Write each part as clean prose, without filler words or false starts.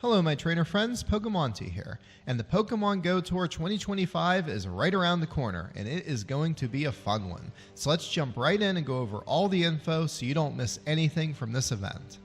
Hello my trainer friends, Pokemonty here, and the Pokemon Go Tour 2025 is right around the corner, and it is going to be a fun one. So let's jump right in and go over all the info so you don't miss anything from this event.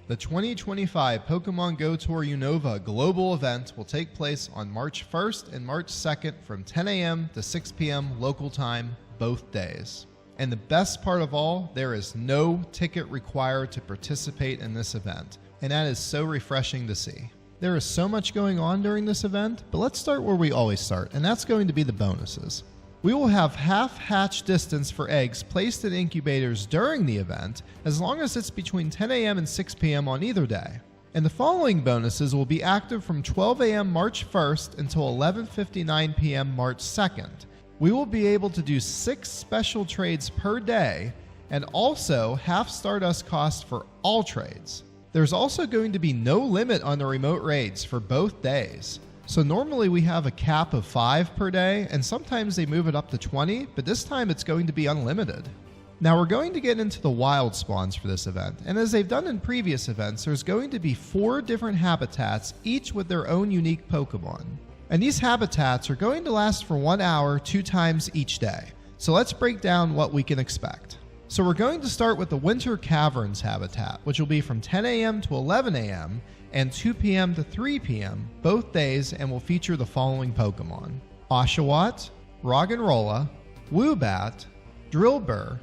The 2025 Pokemon Go Tour Unova global event will take place on March 1st and March 2nd from 10 a.m. to 6 p.m. local time, both days. And the best part of all, there is no ticket required to participate in this event. And that is so refreshing to see. There is so much going on during this event, but let's start where we always start, and that's going to be the bonuses. We will have half hatch distance for eggs placed in incubators during the event, as long as it's between 10 a.m. and 6 p.m. on either day. And the following bonuses will be active from 12 a.m. March 1st until 11:59 p.m. March 2nd. We will be able to do 6 special trades per day, and also half Stardust cost for all trades. There's also going to be no limit on the remote raids for both days. So normally we have a cap of 5 per day, and sometimes they move it up to 20, but this time it's going to be unlimited. Now we're going to get into the wild spawns for this event, and as they've done in previous events, there's going to be 4 different habitats, each with their own unique Pokemon. And these habitats are going to last for 1 hour 2 times each day. So let's break down what we can expect. So we're going to start with the Winter Caverns habitat, which will be from 10 a.m. to 11 a.m. and 2 p.m. to 3 p.m. both days, and will feature the following Pokemon: Oshawott, Roggenrola, Woobat, Drillbur,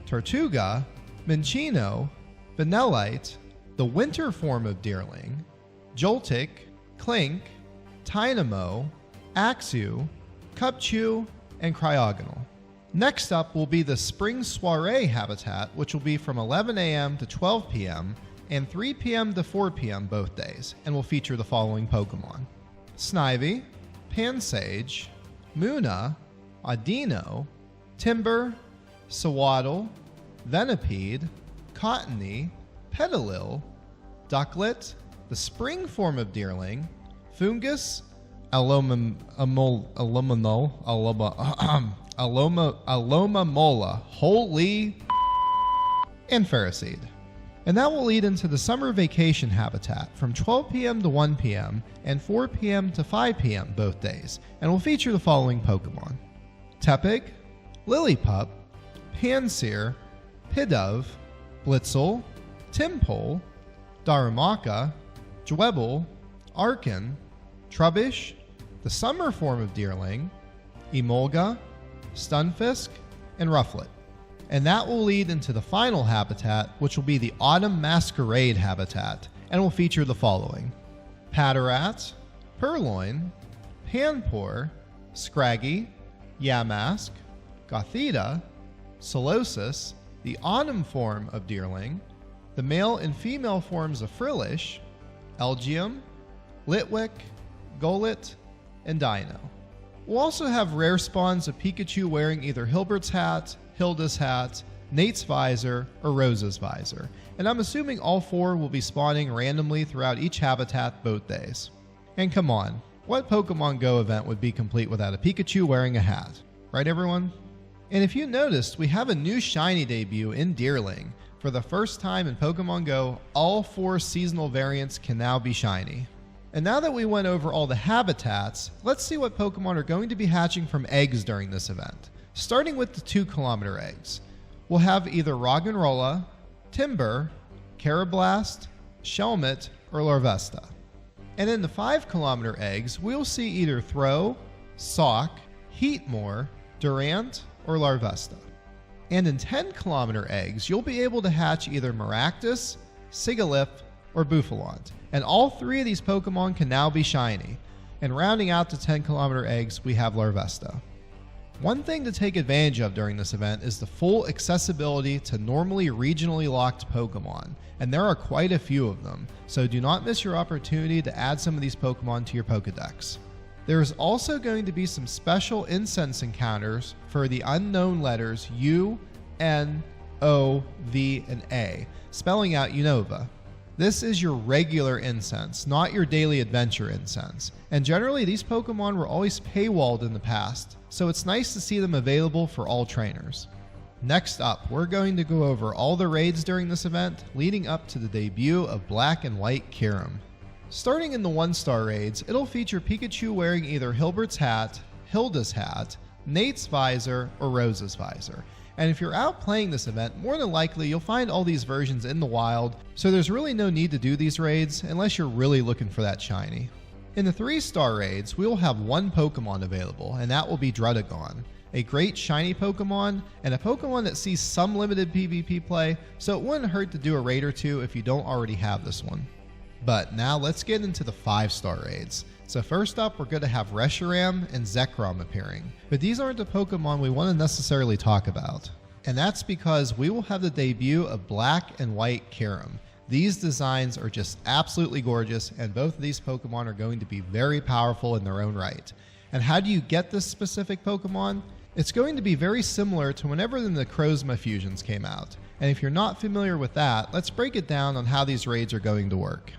Tortuga, Minccino, Vanillite, the winter form of Deerling, Joltik, Klink, Tynamo, Axew, Cubchoo, and Cryogonal. Next up will be the Spring Soiree habitat, which will be from 11 a.m. to 12 p.m. and 3 p.m. to 4 p.m. both days, and will feature the following Pokemon: Snivy, Pansage, Munna, Audino, Timber, Sawaddle, Venipede, Cottony, Petilil, Ducklet, the spring form of Deerling, Fungus, Alomamola, holy, and Ferroseed. And that will lead into the Summer Vacation habitat from 12 p.m. to 1 p.m. and 4 p.m. to 5 p.m. both days, and will feature the following Pokemon: Tepig, Lillipup, Pansear, Pidove, Blitzel, Timpole, Darumaka, Dwebble, Arkin, Trubbish, the summer form of Deerling, Emolga, Stunfisk, and Rufflet. And that will lead into the final habitat, which will be the Autumn Masquerade habitat, and will feature the following: Patterat, Purloin, Panpour, Scraggy, Yamask, Gothita, Solosis, the autumn form of Deerling, the male and female forms of Frillish, Elgium, Litwick, Golett, and Dino. We'll also have rare spawns of Pikachu wearing either Hilbert's hat, Hilda's hat, Nate's visor, or Rosa's visor, and I'm assuming all 4 will be spawning randomly throughout each habitat both days. And come on, what Pokemon Go event would be complete without a Pikachu wearing a hat? Right everyone? And if you noticed, we have a new shiny debut in Deerling. For the first time in Pokemon Go, all 4 seasonal variants can now be shiny. And now that we went over all the habitats, let's see what Pokemon are going to be hatching from eggs during this event. Starting with the 2-kilometer eggs, we'll have either Roggenrola, Timber, Carablast, Shelmet, or Larvesta. And in the 5-kilometer eggs, we'll see either Throh, Sawk, Heatmore, Durant, or Larvesta. And in 10-kilometer eggs, you'll be able to hatch either Maractus, Sigilyph, or Buffalant. And all 3 of these Pokemon can now be shiny. And rounding out the 10-kilometer eggs, we have Larvesta. One thing to take advantage of during this event is the full accessibility to normally regionally locked Pokemon, and there are quite a few of them, so do not miss your opportunity to add some of these Pokemon to your Pokedex. There is also going to be some special incense encounters for the unknown letters U, N, O, V, and A, spelling out Unova. This is your regular incense, not your daily adventure incense. And generally, these Pokemon were always paywalled in the past, so it's nice to see them available for all trainers. Next up, we're going to go over all the raids during this event, leading up to the debut of Black and White Kyurem. Starting in the 1-star raids, it'll feature Pikachu wearing either Hilbert's hat, Hilda's hat, Nate's visor, or Rose's visor. And if you're out playing this event, more than likely you'll find all these versions in the wild, so there's really no need to do these raids unless you're really looking for that shiny. In the 3-star raids, we will have one Pokemon available, and that will be Druddigon, a great shiny Pokemon, and a Pokemon that sees some limited PvP play, so it wouldn't hurt to do a raid or two if you don't already have this one. But now let's get into the 5-star raids. So first up, we're going to have Reshiram and Zekrom appearing, but these aren't the Pokemon we want to necessarily talk about. And that's because we will have the debut of Black and White Kyurem. These designs are just absolutely gorgeous, and both of these Pokemon are going to be very powerful in their own right. And how do you get this specific Pokemon? It's going to be very similar to whenever the Necrozma fusions came out. And if you're not familiar with that, let's break it down on how these raids are going to work.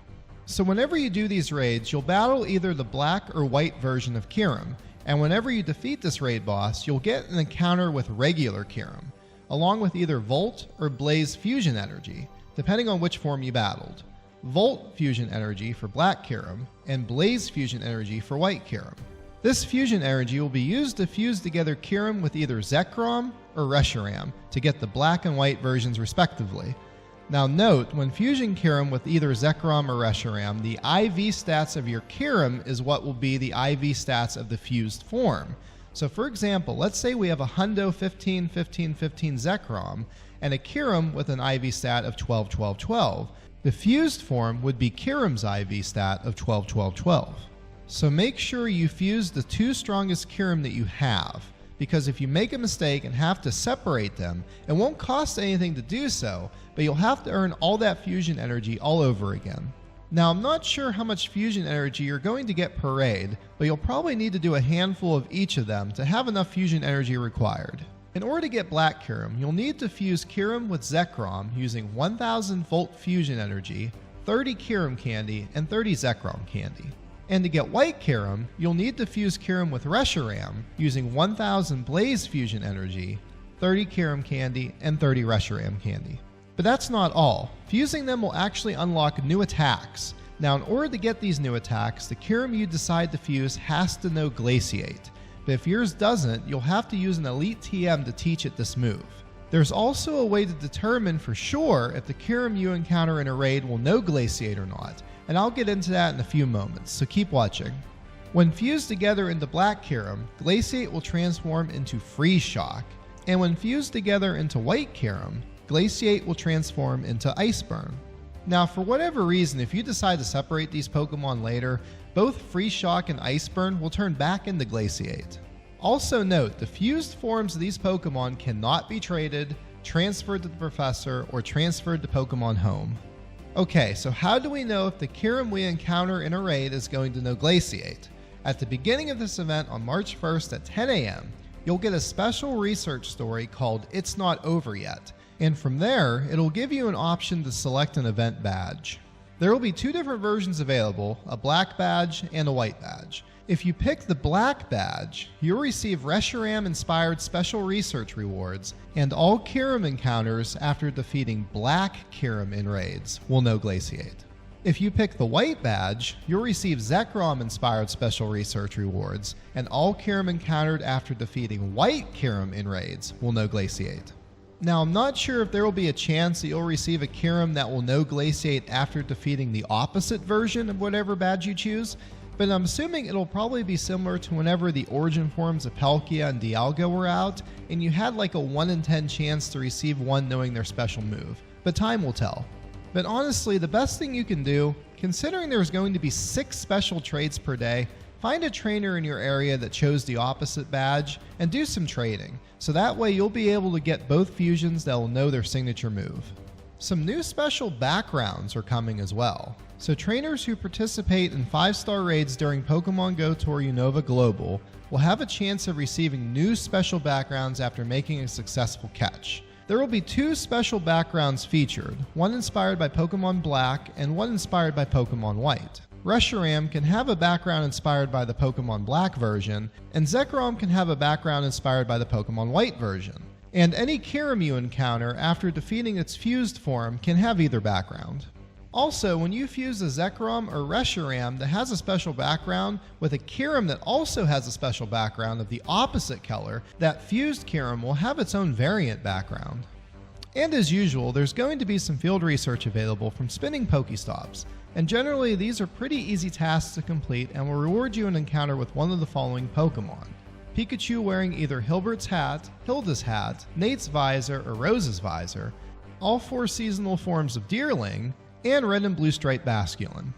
So whenever you do these raids, you'll battle either the black or white version of Kyurem, and whenever you defeat this raid boss, you'll get an encounter with regular Kyurem, along with either Volt or Blaze Fusion Energy, depending on which form you battled. Volt Fusion Energy for Black Kyurem, and Blaze Fusion Energy for White Kyurem. This fusion energy will be used to fuse together Kyurem with either Zekrom or Reshiram to get the black and white versions respectively. Now note, when fusing Kyurem with either Zekrom or Reshiram, the IV stats of your Kyurem is what will be the IV stats of the fused form. So for example, let's say we have a Hundo 15, 15, 15 Zekrom and a Kyurem with an IV stat of 12, 12, 12. The fused form would be Kyurem's IV stat of 12, 12, 12. So make sure you fuse the two strongest Kyurem that you have, because if you make a mistake and have to separate them, it won't cost anything to do so, but you'll have to earn all that fusion energy all over again. Now, I'm not sure how much fusion energy you're going to get per raid, but you'll probably need to do a handful of each of them to have enough fusion energy required. In order to get Black Kyurem, you'll need to fuse Kyurem with Zekrom using 1000 Volt fusion energy, 30 Kyurem candy, and 30 Zekrom candy. And to get White Kyurem, you'll need to fuse Kyurem with Reshiram using 1000 Blaze fusion energy, 30 Kyurem candy, and 30 Reshiram candy. But that's not all. Fusing them will actually unlock new attacks. Now, in order to get these new attacks, the Kyurem you decide to fuse has to know Glaciate. But if yours doesn't, you'll have to use an Elite TM to teach it this move. There's also a way to determine for sure if the Kyurem you encounter in a raid will know Glaciate or not, and I'll get into that in a few moments, so keep watching. When fused together into Black Kyurem, Glaciate will transform into Freeze Shock, and when fused together into White Kyurem, Glaciate will transform into Ice Burn. Now, for whatever reason, if you decide to separate these Pokemon later, both Freeze Shock and Ice Burn will turn back into Glaciate. Also note, the fused forms of these Pokemon cannot be traded, transferred to the Professor, or transferred to Pokemon Home. Okay, so how do we know if the Kyurem we encounter in a raid is going to know Glaciate? At the beginning of this event on March 1st at 10 a.m., you'll get a special research story called It's Not Over Yet, and from there, it'll give you an option to select an event badge. There will be two different versions available, a black badge and a white badge. If you pick the black badge, you'll receive Reshiram-inspired special research rewards, and all Kyurem encounters after defeating Black Kyurem in raids will know Glaciate. If you pick the white badge, you'll receive Zekrom-inspired special research rewards, and all Kyurem encountered after defeating White Kyurem in raids will know Glaciate. Now, I'm not sure if there will be a chance that you'll receive a Kyurem that will know Glaciate after defeating the opposite version of whatever badge you choose, but I'm assuming it'll probably be similar to whenever the origin forms of Palkia and Dialga were out, and you had like a 1 in 10 chance to receive one knowing their special move, but time will tell. But honestly, the best thing you can do, considering there's going to be 6 special trades per day, find a trainer in your area that chose the opposite badge and do some trading, so that way you'll be able to get both fusions that will know their signature move. Some new special backgrounds are coming as well. So trainers who participate in 5-star raids during Pokemon Go Tour Unova Global will have a chance of receiving new special backgrounds after making a successful catch. There will be 2 special backgrounds featured, one inspired by Pokemon Black and one inspired by Pokemon White. Reshiram can have a background inspired by the Pokemon Black version, and Zekrom can have a background inspired by the Pokemon White version. And any Kyurem you encounter after defeating its fused form can have either background. Also, when you fuse a Zekrom or Reshiram that has a special background with a Kyurem that also has a special background of the opposite color, that fused Kyurem will have its own variant background. And as usual, there's going to be some field research available from spinning Pokestops, and generally these are pretty easy tasks to complete and will reward you an encounter with one of the following Pokemon. Pikachu wearing either Hilbert's hat, Hilda's hat, Nate's visor, or Rose's visor, all 4 seasonal forms of Deerling, and Red and Blue Stripe Basculin.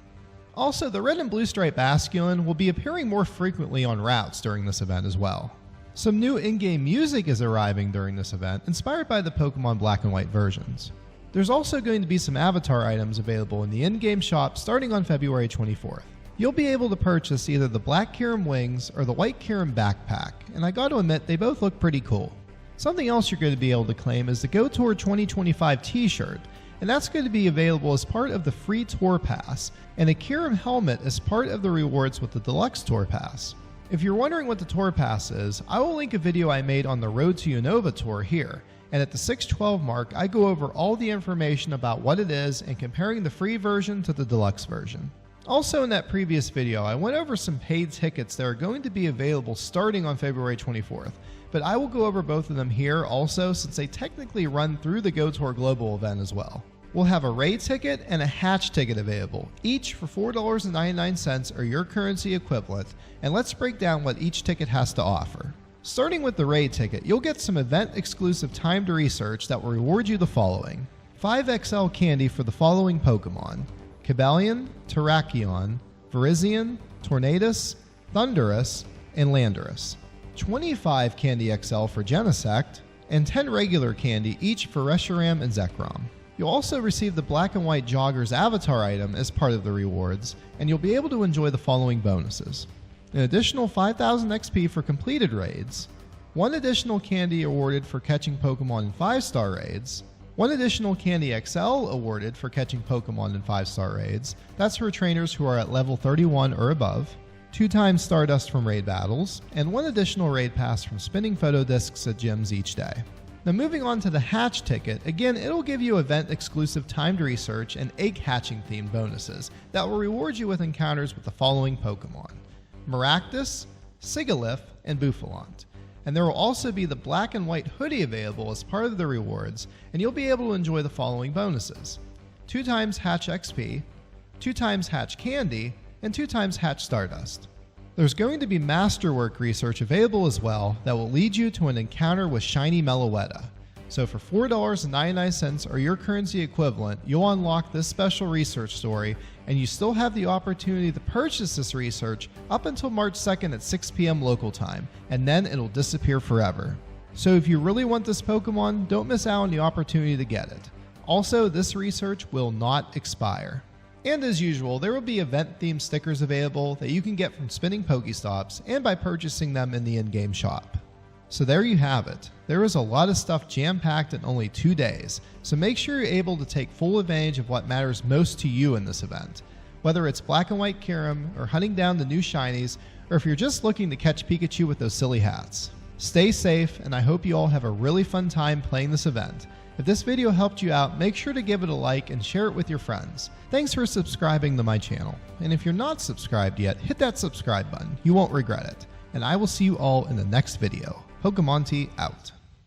Also, the Red and Blue Stripe Basculin will be appearing more frequently on routes during this event as well. Some new in-game music is arriving during this event, inspired by the Pokemon Black and White versions. There's also going to be some avatar items available in the in-game shop starting on February 24th. You'll be able to purchase either the Black Kyurem wings or the White Kyurem backpack, and I gotta admit, they both look pretty cool. Something else you're going to be able to claim is the Go Tour 2025 t-shirt, and that's going to be available as part of the free Tour Pass, and a Kyurem helmet as part of the rewards with the Deluxe Tour Pass. If you're wondering what the Tour Pass is, I will link a video I made on the Road to Unova tour here, and at the 6:12 mark I go over all the information about what it is and comparing the free version to the deluxe version. Also in that previous video, I went over some paid tickets that are going to be available starting on February 24th, but I will go over both of them here also since they technically run through the Go Tour Global event as well. We'll have a raid ticket and a hatch ticket available, each for $4.99 or your currency equivalent, and let's break down what each ticket has to offer. Starting with the raid ticket, you'll get some event-exclusive timed research that will reward you the following. 5XL candy for the following Pokemon: Cobalion, Terrakion, Virizion, Tornadus, Thundurus, and Landorus. 25 Candy XL for Genesect, and 10 regular candy each for Reshiram and Zekrom. You'll also receive the Black and White Jogger's avatar item as part of the rewards, and you'll be able to enjoy the following bonuses: an additional 5,000 XP for completed raids, 1 additional candy awarded for catching Pokemon in 5-star raids, 1 additional Candy XL awarded for catching Pokemon in 5-star raids, that's for trainers who are at level 31 or above, 2 times Stardust from raid battles, and 1 additional raid pass from spinning photo discs at gyms each day. Now moving on to the hatch ticket, again it'll give you event exclusive timed research and egg hatching themed bonuses that will reward you with encounters with the following Pokemon: Maractus, Sigilyph, and Buffalant. And there will also be the Black and White hoodie available as part of the rewards, and you'll be able to enjoy the following bonuses: 2 times Hatch XP, 2 times Hatch Candy, and 2 times Hatch Stardust. There's going to be masterwork research available as well that will lead you to an encounter with Shiny Meloetta. So for $4.99 or your currency equivalent, you'll unlock this special research story, and you still have the opportunity to purchase this research up until March 2nd at 6 p.m. local time, and then it'll disappear forever. So if you really want this Pokemon, don't miss out on the opportunity to get it. Also, this research will not expire. And as usual, there will be event-themed stickers available that you can get from spinning Pokestops and by purchasing them in the in-game shop. So there you have it. There is a lot of stuff jam-packed in only 2 days, so make sure you're able to take full advantage of what matters most to you in this event. Whether it's Black and White Kyurem, or hunting down the new shinies, or if you're just looking to catch Pikachu with those silly hats. Stay safe, and I hope you all have a really fun time playing this event. If this video helped you out, make sure to give it a like and share it with your friends. Thanks for subscribing to my channel. And if you're not subscribed yet, hit that subscribe button. You won't regret it. And I will see you all in the next video. Pokemonty out.